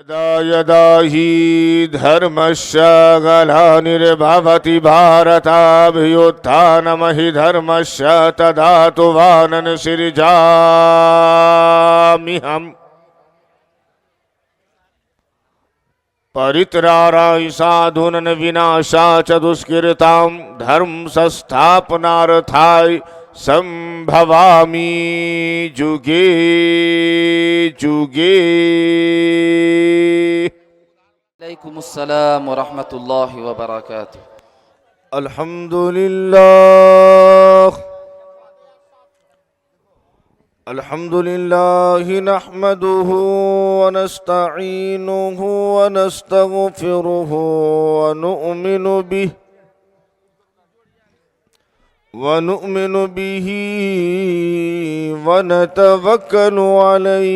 यदा यदा हि धर्मस्य ग्लानिर्भवति भारताभ्युत्थानमहि धर्मस्य तदातुवानन् सृजाम्यहम्। परित्राणाय साधूनां विनाशाय च दुष्कृतां धर्म संस्थापनार्थाय संभवामि जुगे जुगे। अलैकुमुस्सलाम व रहमतुल्लाहि व बरकातुहू। अल्हम्दुलिल्लाह नहमदुहु व नस्तईनुहु व नस्तगफिरुहु व नु'मिनु बिही व नतवक्कलु अलैहि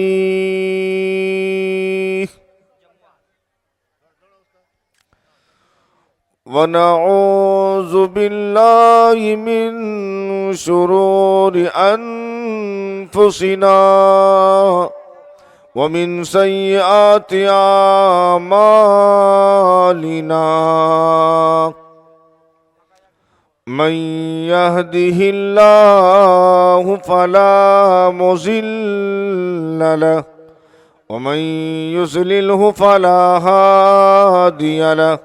व नऊज़ु बिल्लाहि मिन शुरूरि अनफुसिना व मिन सय्यिआति आमालिना। मन यहदिहिल्लाहु फला मुज़िल्ल लहु व मन युज़लिल्हु फला हादिय लहु।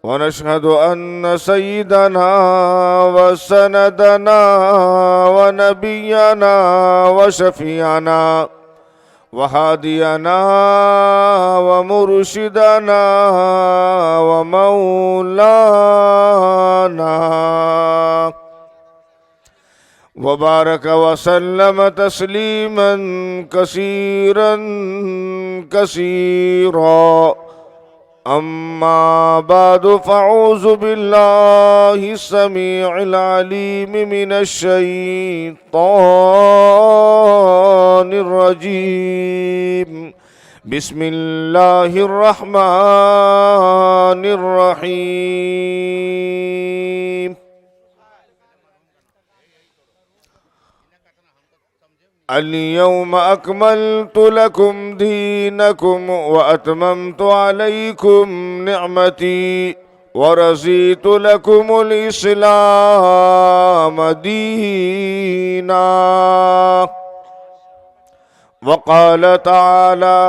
व नशहदु अन्न सय्यिदना व सनदना व नबियना व शफीअना व हादियना व मुर्शिदना व मौलाना व बारक व सल्लम तस्लीमन कसीरन कसीरा। अम्मा बादु फ़अऊज़ु बिल्लाहि समीइल अलीम मिनश शैतानिर रजीम। बिस्मिल्लाहिर रहमानिर रहीम। अल-यौम अकमलतु लकुम दीनकुम व अतममतु अलैकुम निअमती व रज़ीतु लकुमुल इस्लाम दीना। व क़ाल तआला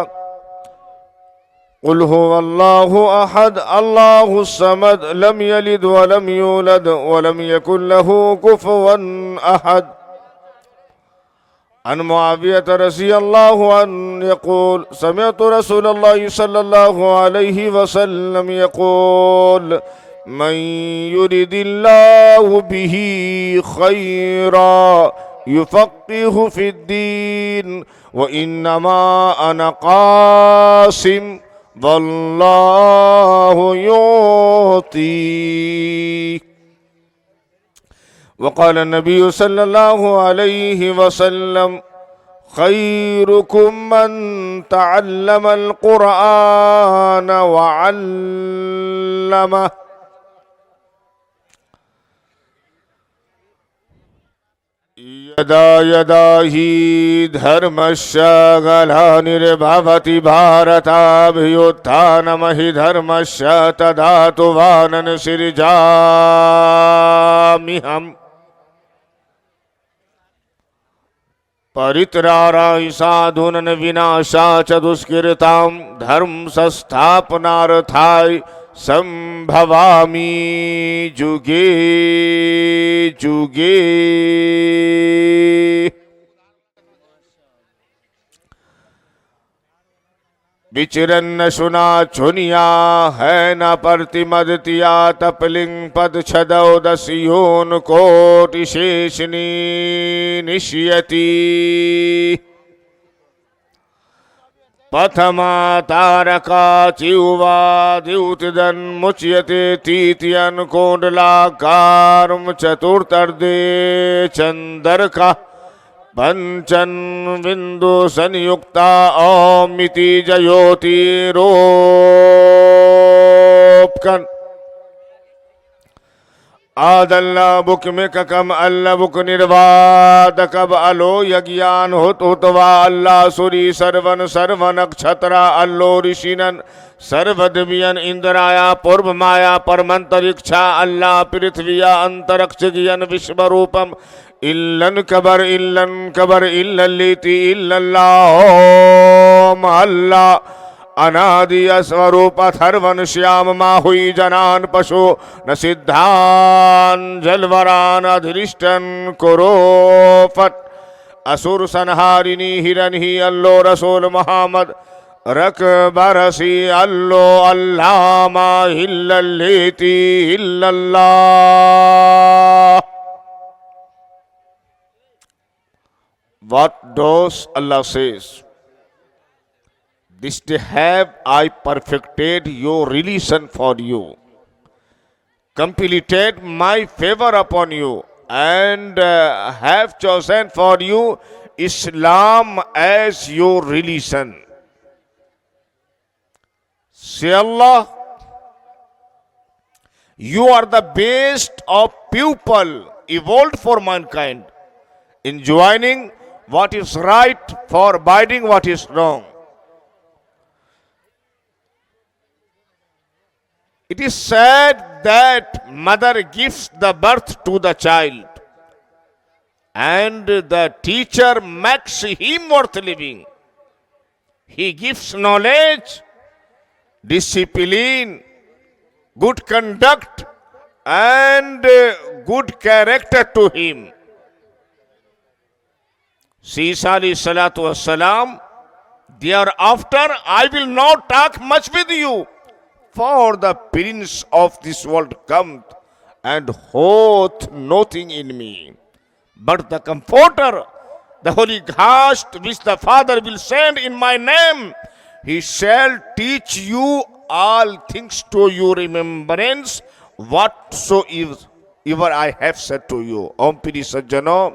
क़ुल हुवल्लाहु अहद अल्लाहुस समद लम यलिद व लम यूलद व लम यकुल लहू कुफुवन अहद। अन मुआवियत रज़ियल्लाहु अन्हु यक़ूल समिअतु रसूलल्लाहि सल्लल्लाहु अलैहि वसल्लम यक़ूल मन युरिदिल्लाहु बिही खैरा युफ़क़्क़िहु फ़िद्दीन व इन्नमा अना क़ासिम वल्लाहु युती। वक़ाल नबी सल्लल्लाहु अलैहि वसल्लम खैरुकुम मन तअल्लमल क़ुरआन व अल्लमह। यदा यदा हि धर्मस्य ग्लानिर्भवति भारताभ्युत्थानमहि धर्मस्य तदातुवानन् सृजाम्यहम्। परित्राणाय साधूनां विनाशाय च दुष्कृतां धर्म संस्थापनार्थाय संभवामि जुगे जुगे। विचरन न सुना चुनिया है न प्रतिमदतिया तपलिंग पद छदौ दस्योन कोटि शेषनी निश्यति। पथमा तारका चिवा द्युतिदन मुच्यते तीतियन कोंडलाकारम चतुर्थर्दे चंदरका पंचन बिंदु संयुक्ता ओमिति जयोतिरोपकन। आदल्ला बुक में ककम अल्ला बुक निर्वाद कब अलो यज्ञान हुतवा अल्लाह सुरी सर्वन सर्वन नक्षत्रा अल्लो ऋषिनन सर्वद्वियन इंद्राया पूर्व माया परमंतरिक्षा अल्लाह पृथ्विया अंतरिक्ष गियन विश्वरूपम इल्लन कबर इल्लल्लीति इल्लल्लाह अल्लाह अनादि स्वरूप अथर्वन श्याम माहुई जनान पशु न सिद्धान जलवरान अधिष्ठन कुरो फट असुर संहारिणी हिरन ही अल्लो रसूल मोहम्मद रक बरसी अल्लो अल्लामा हिल्लल्लीति हिल्लल्लाह। What does Allah says? This day have I perfected your relation for you, completed my favor upon you, and have chosen for you Islam as your religion. Say Allah, you are the best of people evolved for mankind, enjoining what is right, forbidding what is wrong. It is said that mother gives the birth to the child and the teacher makes him worth living. He gives knowledge, discipline, good conduct and good character to him. She alayhi salatu wassalam, thereafter I will not talk much with you, for the prince of this world cometh and hath nothing in me, but the Comforter, the Holy Ghost, which the Father will send in my name, he shall teach you all things to your remembrance, whatsoever I have said to you. ओम प्रिय सज्जनों,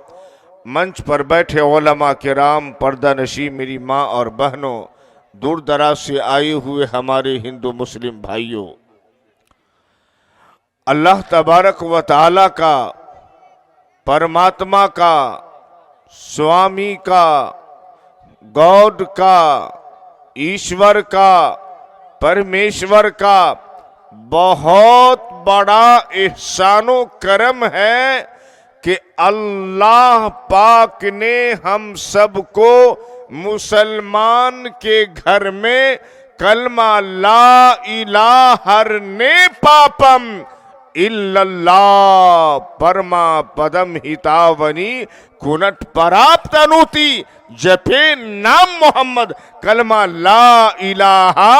मंच पर बैठे उलमा किराम, पर्दा नशी मेरी माँ और बहनों, दूर दराज से आए हुए हमारे हिंदू मुस्लिम भाइयों, अल्लाह तबारक व ताला का, परमात्मा का, स्वामी का, गॉड का, ईश्वर का, परमेश्वर का बहुत बड़ा एहसानो करम है कि अल्लाह पाक ने हम सबको मुसलमान के घर में कलमा ला इलाहा ने पापम इल्लल्लाह परमा पदम हितावनी कुनट पराप्त अनुति जपे नाम मोहम्मद कलमा ला इलाहा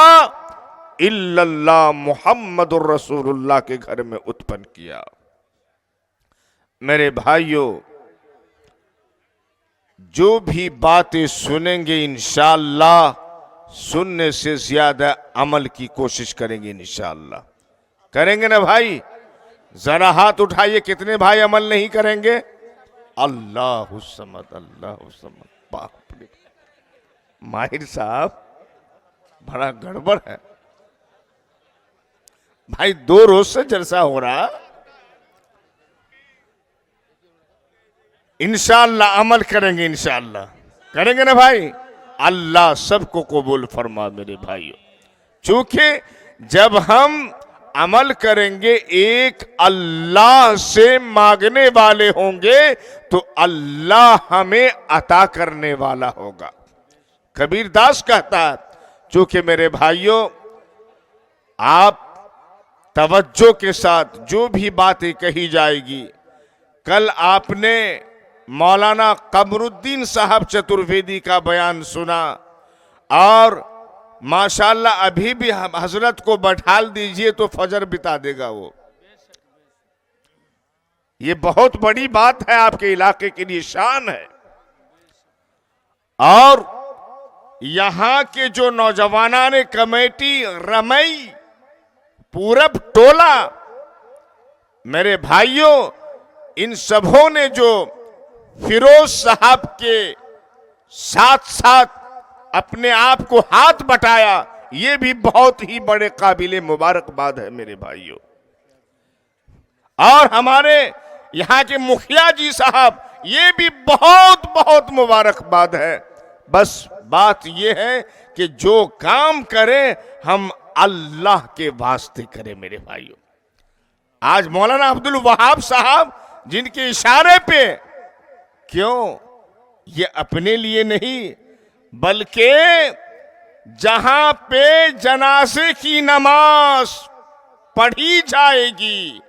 इल्लल्लाह मुहम्मदुर रसूलुल्लाह के घर में उत्पन्न किया। मेरे भाइयों, जो भी बातें सुनेंगे इंशाअल्लाह सुनने से ज्यादा अमल की कोशिश करेंगे इंशाअल्लाह। करेंगे ना भाई? जरा हाथ उठाइए, कितने भाई अमल नहीं करेंगे? अल्लाहु समद, अल्लाहु समद। बाप रे, माहिर साहब बड़ा गड़बड़ है भाई, 2 रोज से जलसा हो रहा। इंशाअल्लाह अमल करेंगे, इंशाअल्लाह करेंगे ना भाई? अल्लाह सबको कबूल फरमा मेरे भाइयों। चूंकि जब हम अमल करेंगे, एक अल्लाह से मांगने वाले होंगे तो अल्लाह हमें अता करने वाला होगा। कबीर दास कहता है, चूंकि मेरे भाइयों आप तवज्जो के साथ जो भी बातें कही जाएगी, कल आपने मौलाना कमरुद्दीन साहब चतुर्वेदी का बयान सुना और माशाल्लाह अभी भी हजरत को बैठाल दीजिए तो फजर बिता देगा वो। ये बहुत बड़ी बात है, आपके इलाके के लिए शान है। और यहां के जो नौजवाना ने कमेटी रमई पूरब टोला, मेरे भाइयों इन सबों ने जो फिरोज साहब के साथ साथ अपने आप को हाथ बटाया, ये भी बहुत ही बड़े काबिले मुबारकबाद है मेरे भाइयों। और हमारे यहाँ के मुखिया जी साहब, ये भी बहुत बहुत मुबारकबाद है। बस बात ये है कि जो काम करें हम अल्लाह के वास्ते करें मेरे भाइयों। आज मौलाना अब्दुल वहाब साहब जिनके इशारे पे, क्यों, ये अपने लिए नहीं बल्कि जहां पे जनाजे की नमाज पढ़ी जाएगी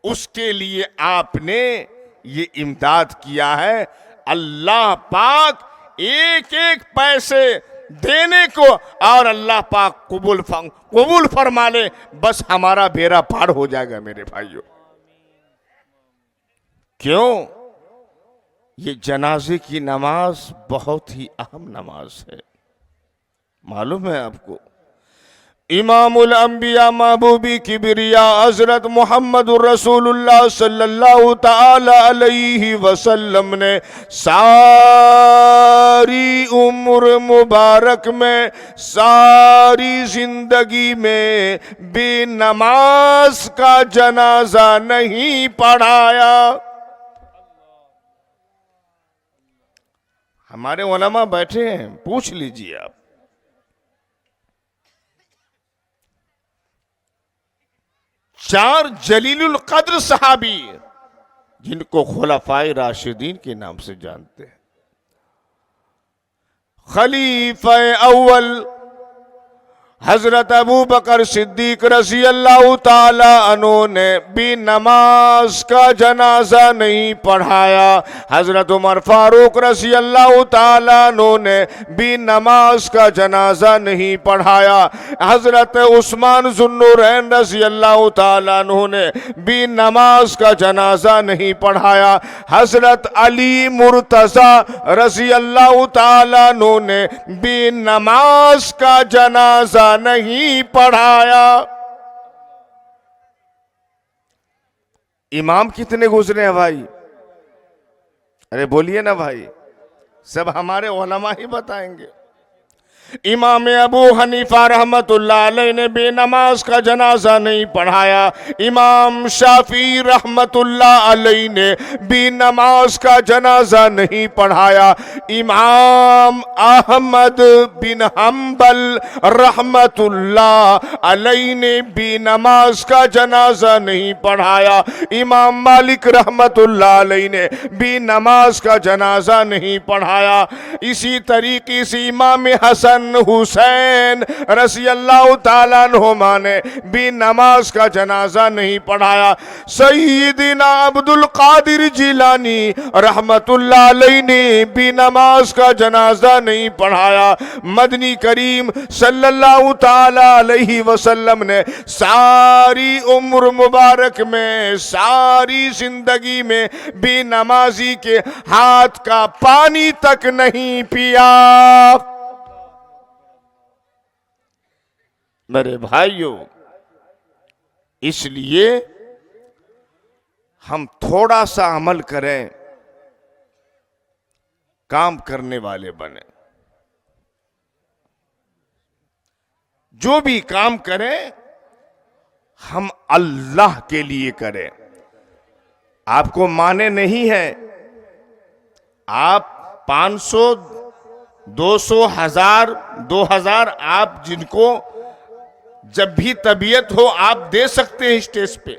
उसके लिए आपने ये इमदाद किया है। अल्लाह पाक एक एक पैसे देने को और अल्लाह पाक कबूल फरमा ले, बस हमारा बेड़ा पार हो जाएगा मेरे भाइयों। क्यों? ये जनाजे की नमाज बहुत ही अहम नमाज है, मालूम है आपको। इमामुल अंबिया महबूबी किबरिया हजरत मोहम्मद रसूलुल्लाह सल्लल्लाहु ताला अलैहि वसल्लम ने सारी उम्र मुबारक में, सारी जिंदगी में बेनमाज का जनाजा नहीं पढ़ाया। हमारे उलमा बैठे हैं, पूछ लीजिए आप। चार जलीलुल कद्र सहाबी जिनको खुलफाए राशिदीन के नाम से जानते हैं। खलीफा अव्वल हजरत अबू बकर सिद्दीक रज़ी अल्लाह ताला अन्हु ने भी नमाज का जनाजा नहीं पढ़ाया। हजरत उमर फारूक रज़ी अल्लाह ताला अन्हु ने भी नमाज का जनाजा नहीं पढ़ाया। हजरत उस्मान ज़ुन्नुरैन रज़ी अल्लाह ताला अन्हु ने भी नमाज का जनाजा नहीं पढ़ाया। हजरत अली मुर्तज़ा रज़ी अल्लाह ताला अन्हु ने भी नमाज का जनाजा नहीं पढ़ाया। इमाम कितने गुजरे हैं भाई? अरे बोलिए ना भाई, सब हमारे उलमा ही बताएंगे। इमाम अबू हनीफा रहमतुल्लाह अलैह ने बेनमाज का जनाजा नहीं पढ़ाया। इमाम शाफी रहमतुल्लाह अलैह ने बेनमाज का जनाजा नहीं पढ़ाया। इमाम अहमद बिन हम्बल रहमतुल्लाह अलैह ने बेनमाज का जनाजा नहीं पढ़ाया। इमाम मालिक रहमतुल्लाह अलैह ने बेनमाज का जनाजा नहीं पढ़ाया। इसी तरीके से इमाम हसन हुसैन रज़ी अल्लाह ताला अन्हुमा ने भी नमाज का जनाजा नहीं पढ़ाया। सय्यिदना अब्दुल कादिर जिलानी रहमतुल्लाह अलैह ने भी नमाज का जनाजा नहीं पढ़ाया। मदनी करीम सल्लल्लाहु ताला अलैहि वसल्लम ने सारी उम्र मुबारक में, सारी जिंदगी में भी नमाजी के हाथ का पानी तक नहीं पिया। मेरे भाइयों, इसलिए हम थोड़ा सा अमल करें, काम करने वाले बने। जो भी काम करें हम अल्लाह के लिए करें। आपको माने नहीं है, आप 500, 200, 1000, 2000 आप जिनको जब भी तबीयत हो आप दे सकते हैं स्टेज पे,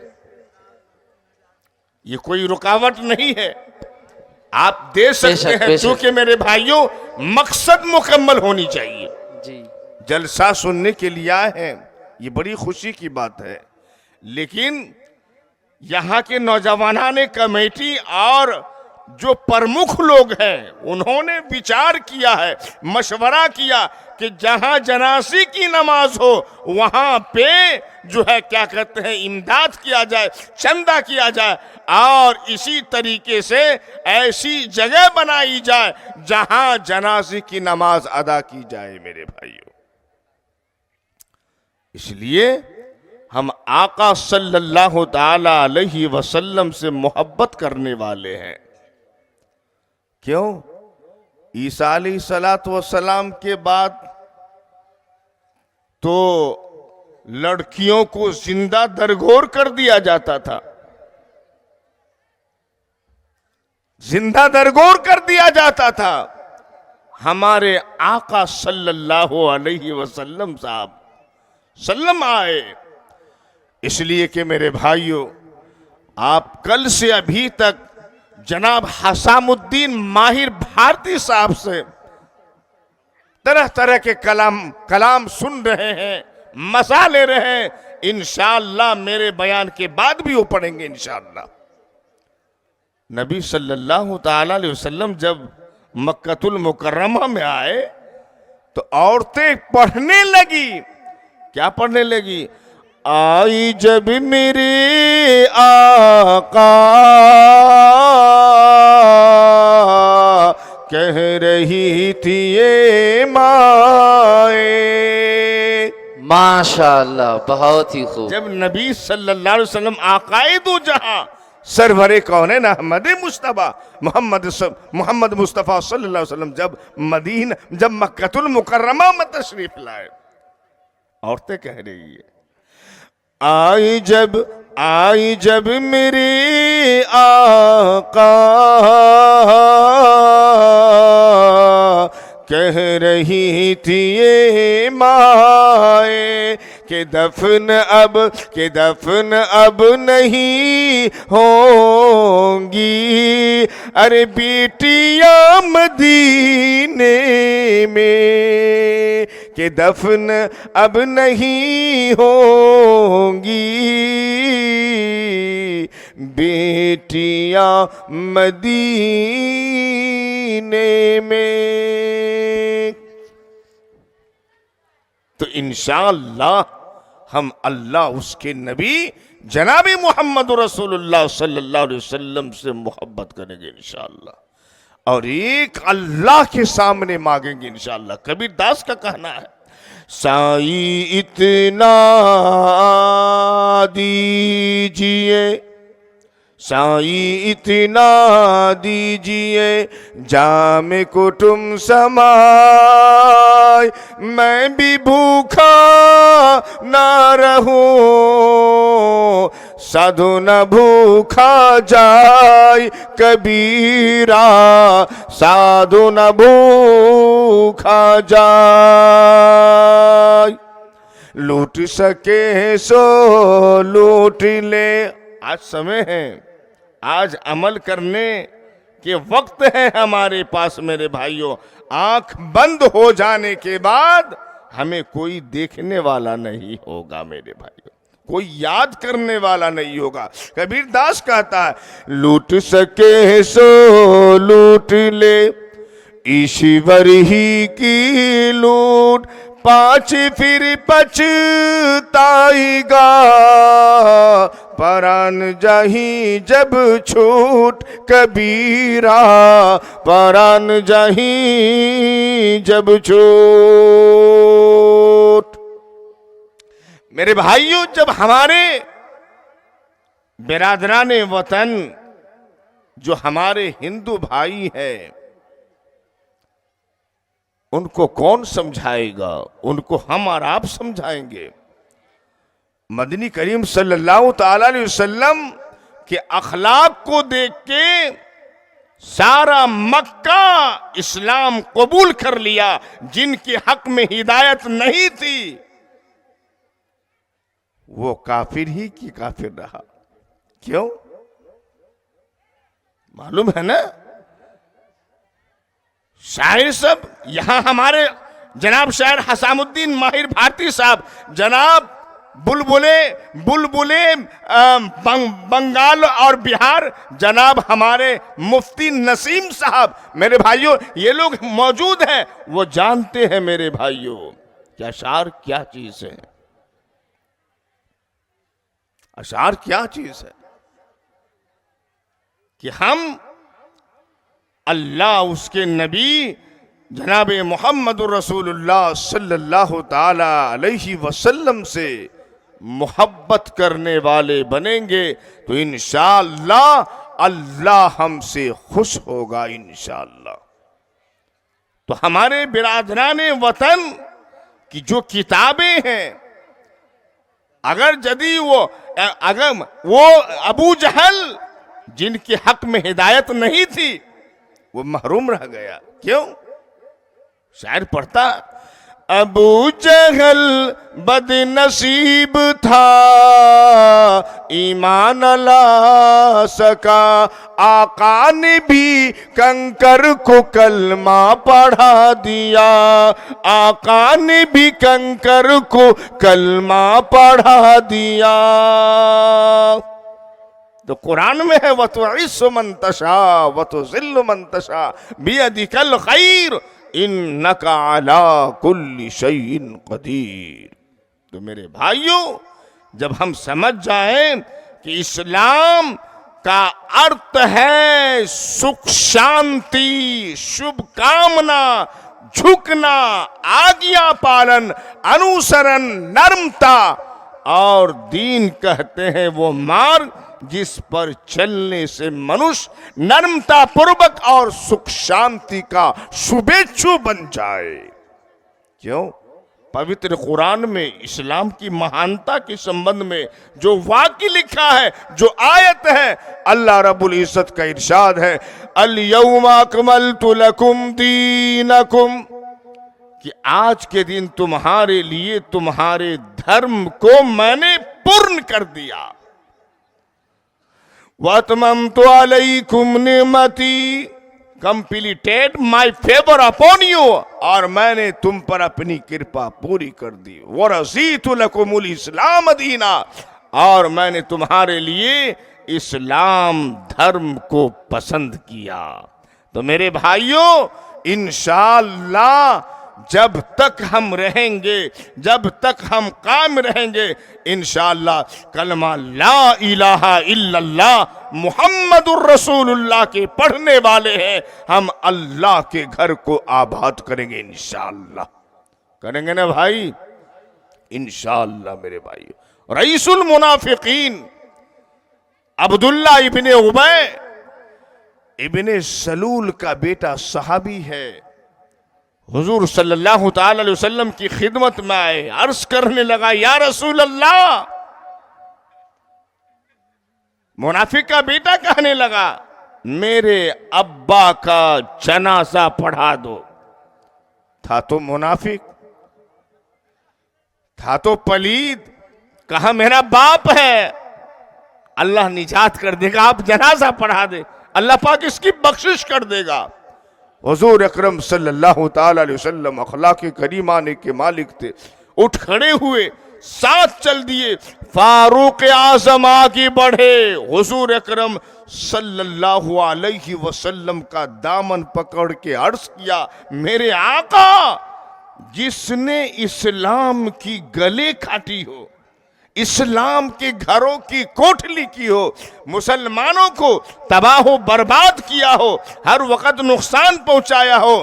ये कोई रुकावट नहीं है, आप दे सकते हैं। क्योंकि मेरे भाइयों मकसद मुकम्मल होनी चाहिए जी। जलसा सुनने के लिए आए हैं, ये बड़ी खुशी की बात है, लेकिन यहाँ के नौजवानाने कमेटी और जो प्रमुख लोग हैं उन्होंने विचार किया है, मशवरा किया कि जहां जनाज़े की नमाज हो वहां पे जो है क्या कहते हैं इमदाद किया जाए, चंदा किया जाए, और इसी तरीके से ऐसी जगह बनाई जाए जहां जनाज़े की नमाज अदा की जाए मेरे भाइयों। इसलिए हम आका सल्लल्लाहु ताला अलैहि वसल्लम से मोहब्बत करने वाले हैं। क्यों? ईसा अलैहिस्सलातु वस्सलाम के बाद तो लड़कियों को जिंदा दरगोर कर दिया जाता था, जिंदा दरगोर कर दिया जाता था। हमारे आका सल्लल्लाहु अलैहि वसल्लम साहब सल्लम आए, इसलिए कि मेरे भाइयों, आप कल से अभी तक जनाब हसामुद्दीन माहिर भारती साहब से तरह तरह के कलाम सुन रहे हैं, मजा ले रहे हैं। इंशाअल्लाह मेरे बयान के बाद भी वो पढ़ेंगे इंशाअल्लाह। नबी सल्लल्लाहु ताला अलैहि वसल्लम जब मक्कतुल मुकर्रमा में आए तो औरतें पढ़ने लगी। क्या पढ़ने लगी? आई जब मेरे आका कह रही थी ये माए। माशाअल्लाह, बहुत ही खूब। जब नबी सल्लल्लाहु अलैहि वसल्लम आकाए दो जहां सरवरे कौने ना अहमद मुस्तफा मोहम्मद मुस्तफा सल्लल्लाहु अलैहि वसल्लम जब मक्कतुल मुकर्रमा में तशरीफ लाए, औरतें कह रही है आई जब मेरे आका कह रही थी ये माए के दफन अब नहीं होंगी, अरे बेटियां मदीने में के दफन अब नहीं होंगी, बेटियां मदीने में। तो इंशाअल्लाह हम अल्लाह उसके नबी जनाब मोहम्मद रसूलुल्लाह सल्लल्लाहु अलैहि वसल्लम से मोहब्बत करेंगे इंशाअल्लाह, और एक अल्लाह के सामने मांगेंगे इंशाअल्लाह। कबीर दास का कहना है, साई इतना दीजिए, साई इतना दीजिए, जाम कुटुम समाए, मैं भी भूखा ना रहूं, साधु न भूखा जाय कबीरा, साधु न भूखा जाय। लूट सके सो लूट ले, आज समय है, आज अमल करने के वक्त है हमारे पास मेरे भाइयों। आंख बंद हो जाने के बाद हमें कोई देखने वाला नहीं होगा मेरे भाइयों, कोई याद करने वाला नहीं होगा। कबीर दास कहता है, लूट सके सो लूट ले, ईश्वर ही की लूट, पाँच फिर पछताएगा, परान जाही जब छूट कबीरा, परान जाही जब छूट। मेरे भाइयों, जब हमारे बिरादराने वतन जो हमारे हिंदू भाई हैं, उनको कौन समझाएगा? उनको हम और आप समझाएंगे। मदनी करीम सल्लल्लाहु ताला अलैहि वसल्लम के अखलाक को देख के सारा मक्का इस्लाम कबूल कर लिया। जिनके हक में हिदायत नहीं थी वो काफिर ही की काफिर रहा। क्यों? मालूम है ना? शायर सब यहां हमारे जनाब शायर हसामुद्दीन माहिर भारती साहब, जनाब बुलबुले बंगाल और बिहार, जनाब हमारे मुफ्ती नसीम साहब, मेरे भाइयों ये लोग मौजूद हैं, वो जानते हैं मेरे भाइयों कि अशार क्या चीज है, अशार क्या चीज है। कि हम अल्लाह उसके नबी जनाब मोहम्मद रसूलुल्लाह सल्लल्लाहु ताला अलैहि वसल्लम से मोहब्बत करने वाले बनेंगे तो इंशाअल्लाह अल्लाह हमसे खुश होगा इंशाअल्लाह। तो हमारे बिरादराने वतन की जो किताबें हैं, अगर वो अबू जहल जिनके हक में हिदायत नहीं थी वो महरूम रह गया। क्यों? शायर पढ़ता, अबू जहल बदनसीब था, ईमान ला सका, आका ने भी कंकर को कलमा पढ़ा दिया, आका ने भी कंकर को कलमा पढ़ा दिया। तो कुरान में है व तो इस्सु मन तशा व तो ज़िल्लु मन तशा बियदिकल खैर इन्नका अला कुल्ली शैइन कदीर। तो मेरे भाइयों, जब हम समझ जाएं कि इस्लाम का अर्थ है सुख शांति, शुभ कामना, झुकना, आज्ञा पालन, अनुसरण, नम्रता, और दीन कहते हैं वो मार्ग जिस पर चलने से मनुष्य नम्रता पूर्वक और सुख शांति का शुभेच्छु बन जाए। क्यों? पवित्र कुरान में इस्लाम की महानता के संबंध में जो वाक्य लिखा है, जो आयत है, अल्लाह रब्बुल इज्जत का इरशाद है, अल यौमा अकमलतु लकुम दीनकुम, कि आज के दिन तुम्हारे लिए तुम्हारे धर्म को मैंने पूर्ण कर दिया। वतममतु अलैकुम निअमती, completed my favour upon you, और मैंने तुम पर अपनी कृपा पूरी कर दी। वरज़ीतु लकुमुल इस्लाम दीना, और मैंने तुम्हारे लिए इस्लाम धर्म को पसंद किया। तो मेरे भाइयों, इंशाअल्लाह जब तक हम रहेंगे, जब तक हम कायम रहेंगे, इंशाअल्लाह कलमा ला इलाहा इल्लल्लाह मुहम्मदुर रसूलुल्लाह के पढ़ने वाले हैं, हम अल्लाह के घर को आबाद करेंगे। इंशाअल्लाह करेंगे ना भाई? इंशाअल्लाह मेरे भाई। रईसुल मुनाफिकीन अब्दुल्ला इब्ने उबय इब्ने सलूल का बेटा सहाबी है। हुजूर सल्लल्लाहु ताला अलैहि वसल्लम की खिदमत में आए, अर्ज करने लगा, या रसूल अल्लाह। मुनाफिक का बेटा कहने लगा, मेरे अब्बा का जनाजा पढ़ा दो। था तो मुनाफिक, था तो पलीद, कहा मेरा बाप है, अल्लाह निजात कर देगा, आप जनाजा पढ़ा दे, अल्लाह पाक इसकी बख्शिश कर देगा। हुजूर अकरम सल्लल्लाहु ताला अलैहि वसल्लम अखलाक करीमाने के मालिक थे, उठ खड़े हुए, साथ चल दिए, फारूक आजम आगे बढ़े, हुजूर अकरम सल्लल्लाहु अलैहि वसल्लम का दामन पकड़ के अर्ज किया, मेरे आका, जिसने इस्लाम की गले काटी हो, इस्लाम के घरों की कोठली की हो, मुसलमानों को तबाह बर्बाद किया हो, हर वक्त नुकसान पहुंचाया हो,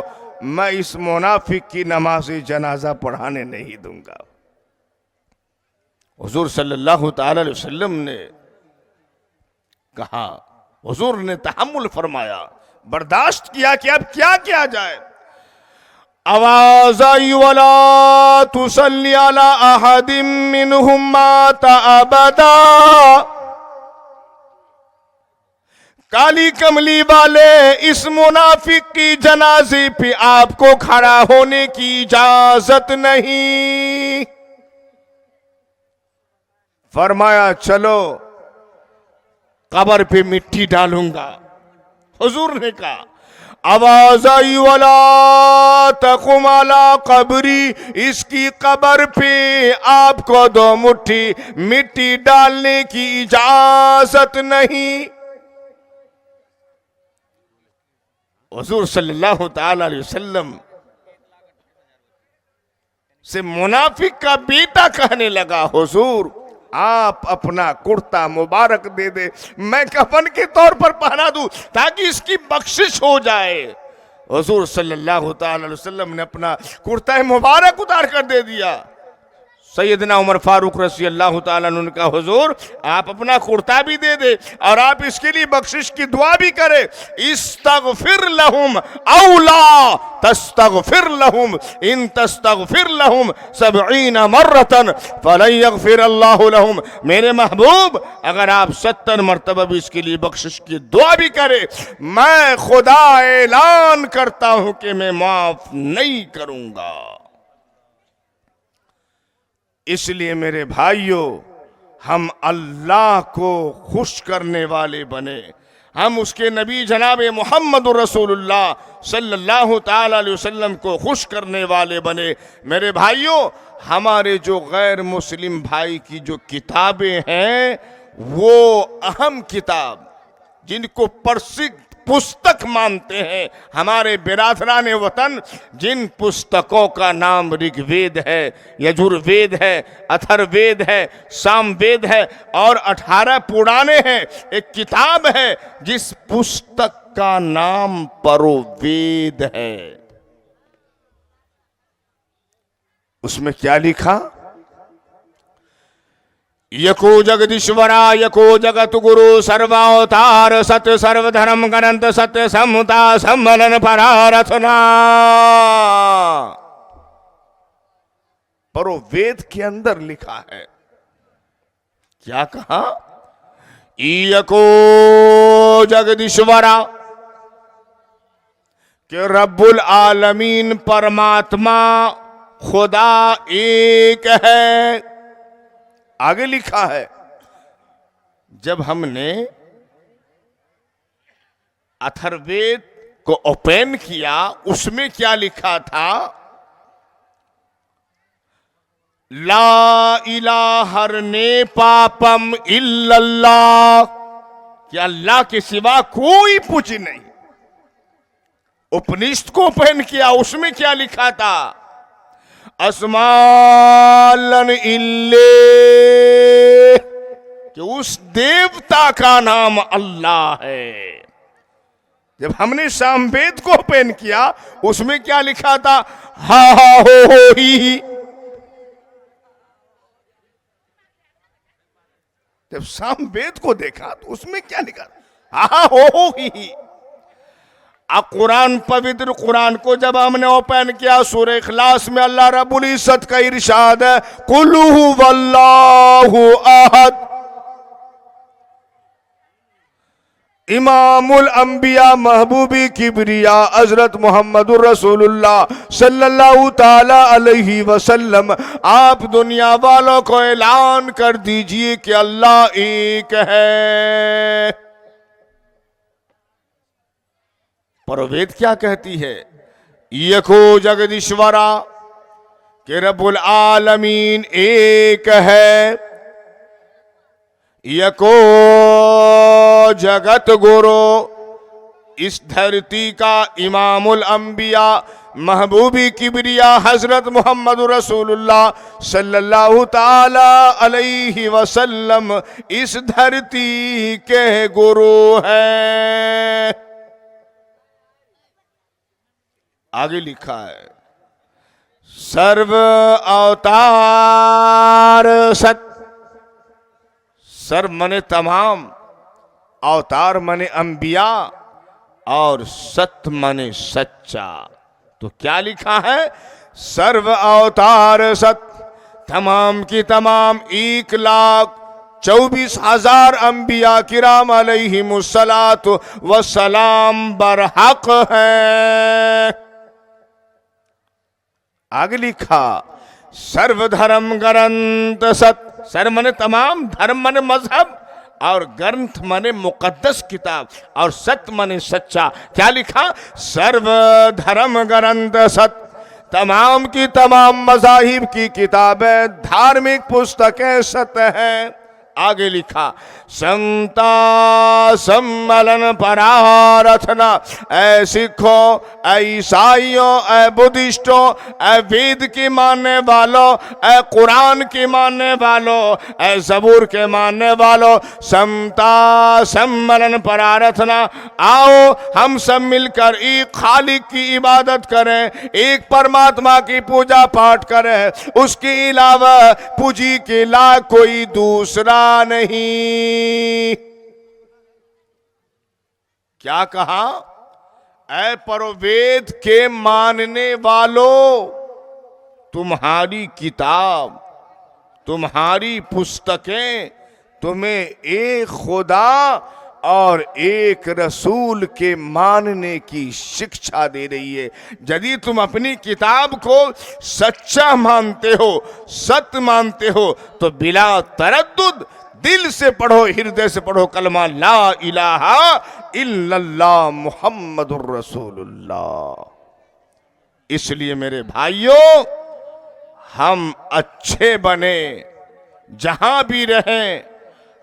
मैं इस मुनाफिक की नमाज जनाजा पढ़ाने नहीं दूंगा। हुजूर सल्लल्लाहु ताला अलैहि वसल्लम ने कहा, हुजूर ने तहम्मुल फरमाया, बर्दाश्त किया कि अब क्या किया जाए। आवाज आई, वला तुसल्ली अला अहदिम मिनहुम माता अबदा, काली कमली वाले इस मुनाफिक की जनाजे पे आपको खड़ा होने की इजाजत नहीं। फरमाया चलो कब्र पे मिट्टी डालूंगा। हुजूर ने कहा, आवाज आई, वला तकुम अला कब्री, इसकी कब्र पे आपको दो मुट्ठी मिट्टी डालने की इजाजत नहीं। हुजूर सल्लल्लाहु ताला अलैहि वसल्लम से मुनाफिक का बेटा कहने लगा, हुजूर आप अपना कुर्ता मुबारक दे दे, मैं कफन के तौर पर पहना दूं ताकि इसकी बख्शिश हो जाए। हुजूर सल्लल्लाहु ताला अलैहि वसल्लम ने अपना कुर्ता मुबारक उतार कर दे दिया। सैयदना उमर फारूक रज़ी अल्लाह ताला अन्हु ने कहा, हुजूर आप अपना कुर्ता भी दे दे और आप इसके लिए बख्शिश की दुआ भी करें। इस्तगफिर लहुम औ ला तस्तगफिर लहुम इन तस्तगफिर लहुम 70 मर्रतन फलन यगफिर अल्लाहु लहुम। मेरे महबूब अगर आप 70 मरतबा भी इसके लिए बख्शिश की दुआ भी करें, मैं खुदा ऐलान करता हूं कि मैं माफ नहीं करूंगा। इसलिए मेरे भाइयों, हम अल्लाह को खुश करने वाले बने, हम उसके नबी जनाब मोहम्मद रसूलुल्लाह सल्लल्लाहु ताला अलैहि वसल्लम को खुश करने वाले बने। मेरे भाइयों, हमारे जो गैर मुस्लिम भाई की जो किताबें हैं, वो अहम किताब जिनको प्रसिद्ध पुस्तक मानते हैं हमारे बिरादरान वतन, जिन पुस्तकों का नाम ऋग्वेद है, यजुर्वेद है, अथर्ववेद है, सामवेद है और 18 पुराणे हैं। एक किताब है जिस पुस्तक का नाम परोवेद है। उसमें क्या लिखा? यको जगदीश्वरा यको जगत गुरु सर्वावतार सत्य सर्वधर्म गणंत सत्य समता सम्मलन परारथना। परो वेद के अंदर लिखा है, क्या कहा? यको जगदीश्वरा कि रब्बुल आलमीन परमात्मा खुदा एक है। आगे लिखा है, जब हमने अथर्ववेद को ओपन किया, उसमें क्या लिखा था? ला इलाहा ने पापम इल्लल्लाह, कि अल्लाह के सिवा कोई पूज्य नहीं। उपनिषद को ओपन किया, उसमें क्या लिखा था? अस्मालन इल्ले, कि उस देवता का नाम अल्लाह है। जब हमने सामवेद को ओपन किया, उसमें क्या लिखा था? हा हा हो ही। जब सामवेद को देखा तो उसमें क्या लिखा? हा हा हो ही। कुरान, पवित्र कुरान को जब हमने ओपन किया, सूरह इखलास में अल्लाह रब्बुल इज्जत का इरशाद है, कुल हुवल्लाहु अहद, इमामुल अंबिया महबूबी किबरिया हजरत मोहम्मदुर रसूलुल्लाह सल्लल्लाहु ताला अलैहि वसल्लम, आप दुनिया वालों को ऐलान कर दीजिए कि अल्लाह एक है। परवेद क्या कहती है? यको जगदीश्वरा, कि रब्बुल आलमीन एक है। यको जगत गुरु, इस धरती का इमामुल अंबिया महबूबी किबरिया हजरत मोहम्मद रसूलुल्लाह सल्लल्लाहु ताला अलैहि वसल्लम इस धरती के गुरु हैं। आगे लिखा है, सर्व अवतार सत, सर्व मने तमाम, अवतार मने अंबिया और सत मने सच्चा। तो क्या लिखा है? सर्व अवतार सत, तमाम की तमाम 1,24,000 अंबिया किराम अलैहिमुस्सलातु वस्सलाम बरहक हैं। आगे लिखा, सर्वधर्म ग्रंथ सत, सर्व मने तमाम, धर्म मने मजहब और ग्रंथ मने मुकद्दस किताब और सत मने सच्चा। क्या लिखा? सर्वधर्म ग्रंथ सत, तमाम की तमाम मज़ाहिब की किताबें, धार्मिक पुस्तकें सत हैं। आगे लिखा, संता सम्मलन परारथना, ऐ सिखों, ऐ ईसाइयों, ऐ बुद्धिस्टों, ऐ वेद के मानने वालों, ऐ कुरान के मानने वालों, ऐ ज़बूर के मानने वालों, समता सम्मलन परारथना, आओ हम सब मिलकर एक खालिक की इबादत करें, एक परमात्मा की पूजा पाठ करें, उसके अलावा पूजी के लायक कोई दूसरा नहीं। क्या कहा? ऐ परवेद के मानने वालों, तुम्हारी किताब, तुम्हारी पुस्तकें तुम्हें एक खुदा और एक रसूल के मानने की शिक्षा दे रही है। यदि तुम अपनी किताब को सच्चा मानते हो, सत्य मानते हो, तो बिला तरद्दुद दिल से पढ़ो, हृदय से पढ़ो कलमा ला इलाहा इल्लल्लाह मुहम्मदुर रसूलुल्लाह। इसलिए मेरे भाइयों, हम अच्छे बने, जहां भी रहें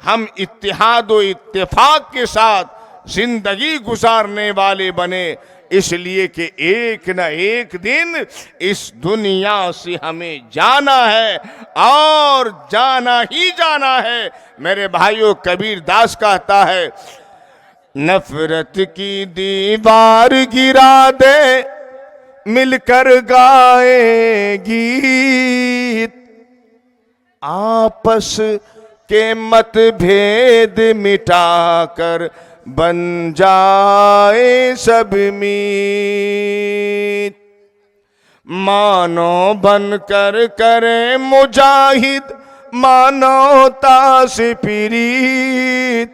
हम इत्तेहाद व इत्तेफाक के साथ जिंदगी गुजारने वाले बने, इसलिए कि एक न एक दिन इस दुनिया से हमें जाना है और जाना ही जाना है। मेरे भाइयों, कबीर दास कहता है, नफरत की दीवार गिरा दे, मिलकर गाए गीत, आपस के मतभेद मिटाकर बन जाए सब मीत, मानो बनकर करे मुजाहिद मानवता से प्रीत,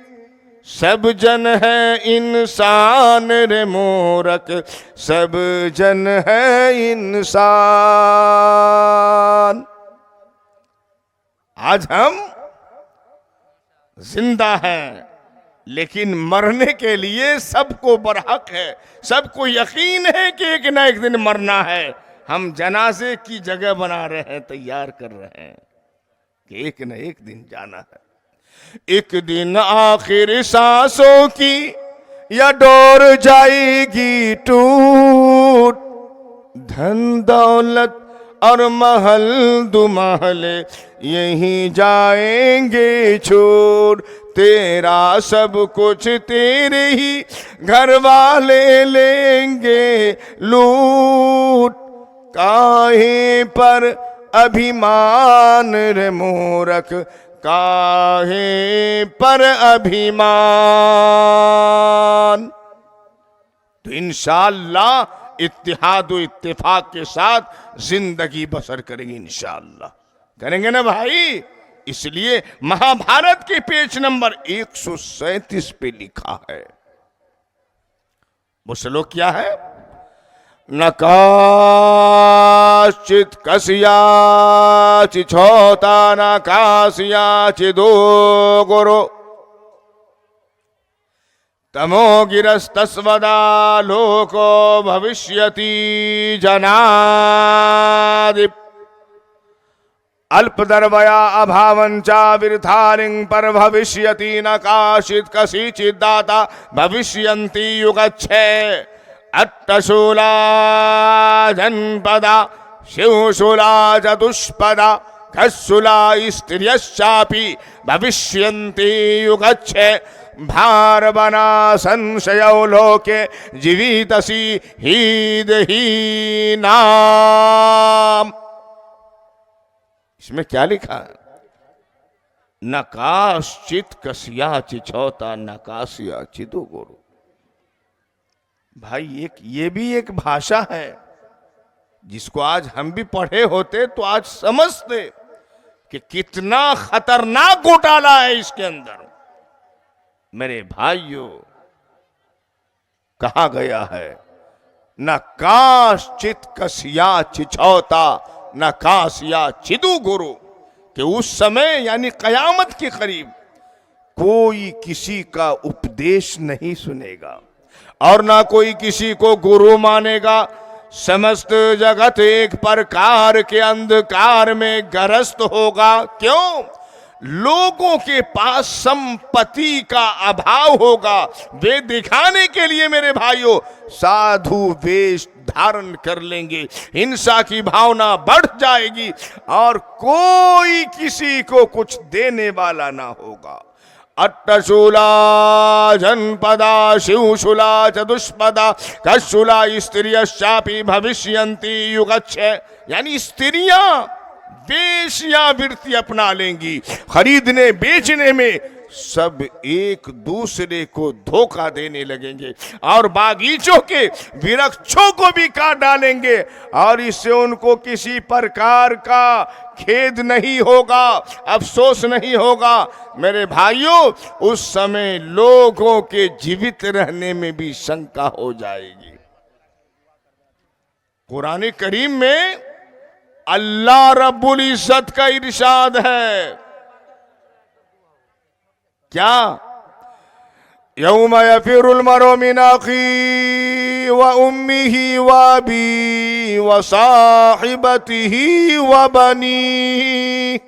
सब जन है इंसान रे मूरख, सब जन है इंसान। आज हम जिंदा हैं, लेकिन मरने के लिए सबको बरहक है, सबको यकीन है कि एक न एक दिन मरना है। हम जनाजे की जगह बना रहे हैं, तैयार कर रहे हैं कि एक न एक दिन जाना है। एक दिन आखिर सांसों की या डोर जाएगी टूट, धन दौलत और महल दुमहले यहीं जाएंगे छोड़, तेरा सब कुछ तेरे ही घर वाले लेंगे लूट, काहे पर अभिमान रे मूरख, काहे पर अभिमान। तो इंशाअल्लाह इत्तेहाद व इत्तेफाक के साथ जिंदगी बसर करेंगे, इंशाअल्लाह करेंगे ना भाई। इसलिए महाभारत के पेज नंबर 137 पे लिखा है, वो श्लोक क्या है? न काश्चित कस्याचि छोता न कास्याचि दो गुरु, तमो गिरस्तस्वदा लोको भविष्यति जनादि, अल्पदर्वया अभावंचा विरथारिं पर भविष्यति न काशित कसिचित् दाता भविष्यन्ति युगच्छे, अट्टशूला जनपदा शिवशूला चतुष्पदा खशूला स्त्रियश्चापि भविष्यन्ति युगच्छे, भार बना संशयो लोके जीवितसी हीदही नाम। इसमें क्या लिखा है? नकाश्चित कसिया चिछौता नकासिया चिदो गुरु। भाई ये भी एक भाषा है जिसको आज हम भी पढ़े होते तो आज समझते कि कितना खतरनाक घोटाला है इसके अंदर। मेरे भाइयों, कहा गया है न काश्चित कसिया चिछौता न कासिया चिदु गुरु, कि उस समय यानी कयामत के करीब कोई किसी का उपदेश नहीं सुनेगा और ना कोई किसी को गुरु मानेगा। समस्त जगत एक प्रकार के अंधकार में ग्रस्त होगा। क्यों? लोगों के पास संपत्ति का अभाव होगा, वे दिखाने के लिए मेरे भाइयों साधु वेश धारण कर लेंगे, हिंसा की भावना बढ़ जाएगी और कोई किसी को कुछ देने वाला ना होगा। अट्टशूला जनपदा शिवशूला चतुष्पदा कशूला स्त्रियश्चापि भविष्यन्ति युगच्छे, यानी स्त्रियां वेश्यावृत्ति अपना लेंगी, खरीदने बेचने में सब एक दूसरे को धोखा देने लगेंगे और बागीचों के वृक्षों को भी काट डालेंगे और इससे उनको किसी प्रकार का खेद नहीं होगा, अफसोस नहीं होगा। मेरे भाइयों, उस समय लोगों के जीवित रहने में भी शंका हो जाएगी। कुरान करीम में अल्लाह रब्बुल इज्जत का इरशाद है, क्या? यौम यफिरुल मरउ मिन अखी व उम्मिही व अबी व साहिबतिही व बनी,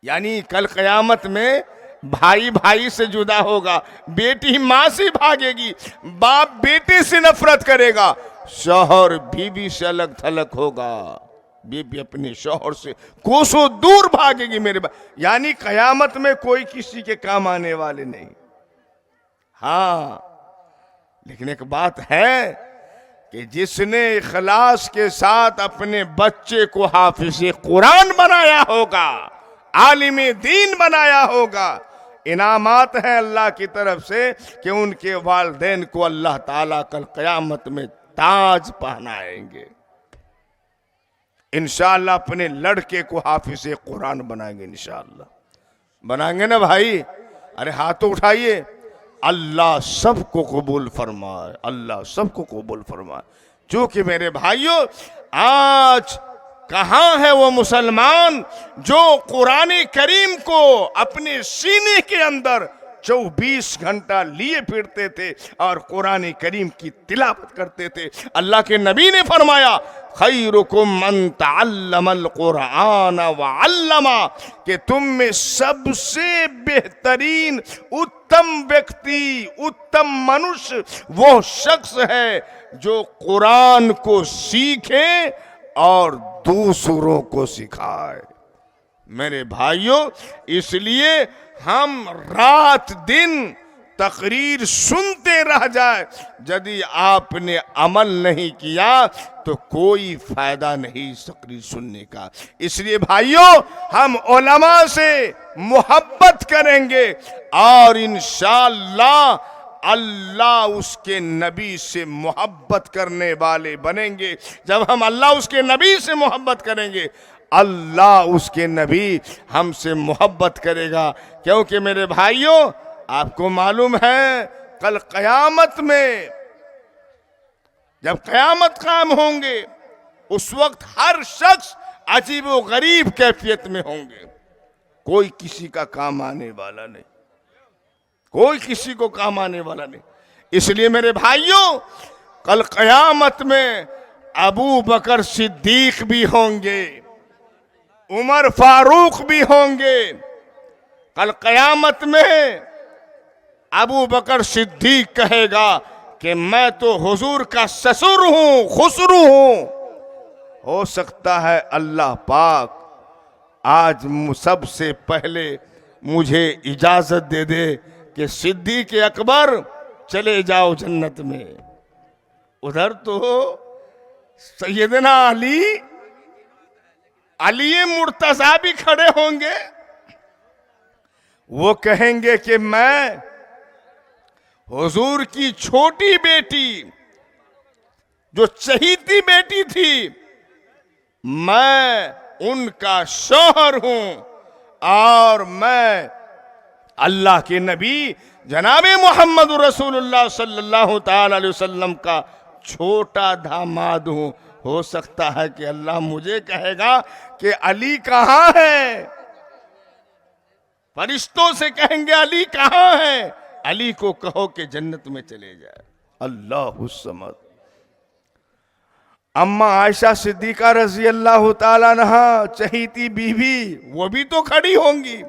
यानी कल कयामत में भाई भाई से जुदा होगा, बेटी मां से भागेगी, बाप बेटे से नफरत करेगा, शौहर बीवी से अलग थलग होगा, बीवी अपने शौहर से कोसों दूर भागेगी मेरे यानी कयामत में कोई किसी के काम आने वाले नहीं। हाँ, लेकिन एक बात है कि जिसने इखलास के साथ अपने बच्चे को हाफिज़े कुरान बनाया होगा, आलिम दीन बनाया होगा, इनामात हैं अल्लाह की तरफ से कि उनके वालिदैन को अल्लाह ताला कल क़यामत में ताज पहनाएंगे। इंशाअल्लाह अपने लड़के को हाफिज़े कुरान बनाएंगे, इंशाअल्लाह बनाएंगे ना भाई? अरे हाथों उठाइए। अल्लाह सबको कबूल फरमाए, अल्लाह सबको कबूल फरमाए। क्योंकि मेरे भाइयों, आज कहाँ है वो मुसलमान जो कुरान करीम को अपने सीने के अंदर 24 घंटा लिए फिरते थे और कुरान करीम की तिलावत करते थे। अल्लाह के नबी ने फरमाया, खैरुकुम मन तअल्लमल कुरान व अल्लमा, कि तुम में सबसे बेहतरीन उत्तम व्यक्ति, उत्तम मनुष्य वो शख्स है जो कुरान को सीखे और दूसरों को सिखाए। मेरे भाइयों, इसलिए हम रात दिन तकरीर सुनते रह जाए, यदि आपने अमल नहीं किया तो कोई फायदा नहीं तकरीर सुनने का। इसलिए भाइयों, हम उलमा से मोहब्बत करेंगे और इंशाअल्लाह अल्लाह उसके नबी से मोहब्बत करने वाले बनेंगे। जब हम अल्लाह उसके नबी से मोहब्बत करेंगे, अल्लाह उसके नबी हमसे मोहब्बत करेगा। क्योंकि मेरे भाइयों, आपको मालूम है कल कयामत में जब कयामत कायम होंगे, उस वक्त हर शख्स अजीब व गरीब कैफियत में होंगे, कोई किसी का काम आने वाला नहीं, कोई किसी को काम आने वाला नहीं। इसलिए मेरे भाइयों, कल कयामत में अबू बकर सिद्दीक भी होंगे, उमर फारूक भी होंगे। कल कयामत में अबू बकर सिद्दीक कहेगा कि मैं तो हुजूर का ससुर हूं, खुसरू हूं। हो सकता है अल्लाह पाक आज सबसे पहले मुझे इजाजत दे दे कि सिद्दीक अकबर चले जाओ जन्नत में। उधर तो सैयदना अली मुर्तजा भी खड़े होंगे, वो कहेंगे कि मैं हुजूर की छोटी बेटी जो चहीती बेटी थी, मैं उनका शौहर हूं और मैं अल्लाह के नबी जनाबे मोहम्मद रसूलुल्लाह सल्लल्लाहु ताला अलैहि वसल्लम का छोटा दामाद हूं। हो सकता है कि अल्लाह मुझे कहेगा कि अली कहाँ है, फरिश्तों से कहेंगे अली कहाँ है, अली को कहो कि जन्नत में चले जाए। अल्लाहु समद। अम्मा आयशा सिद्दीका रजी अल्लाह ताला अन्हा चहीती बीवी, वो भी तो खड़ी होंगी,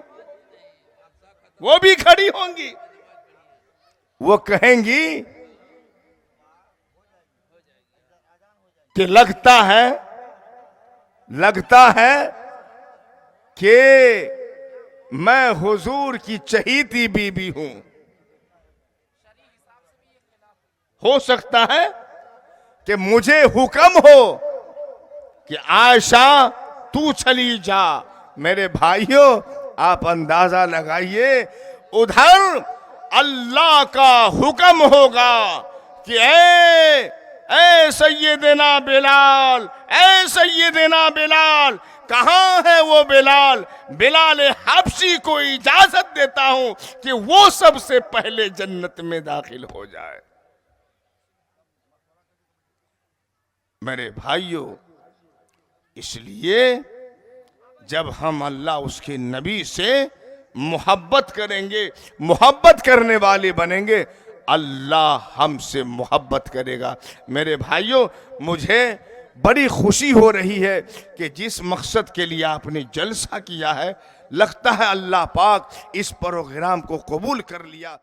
वो भी खड़ी होंगी। वो कहेंगी कि लगता है कि मैं हुजूर की चहीती बीबी हूं। हो सकता है कि मुझे हुक्म हो कि आयशा तू चली जा। मेरे भाइयों, आप अंदाजा लगाइए, उधर अल्लाह का हुक्म होगा कि ए सैयदना बिलाल, ए सैयदना बिलाल, कहां है वो बिलाल? बिलाल हबशी को इजाजत देता हूं कि वो सबसे पहले जन्नत में दाखिल हो जाए। मेरे भाइयों, इसलिए जब हम अल्लाह उसके नबी से मोहब्बत करेंगे, मोहब्बत करने वाले बनेंगे, अल्लाह हमसे मोहब्बत करेगा। मेरे भाइयों, मुझे बड़ी खुशी हो रही है कि जिस मकसद के लिए आपने जलसा किया है, लगता है अल्लाह पाक इस प्रोग्राम को कबूल कर लिया।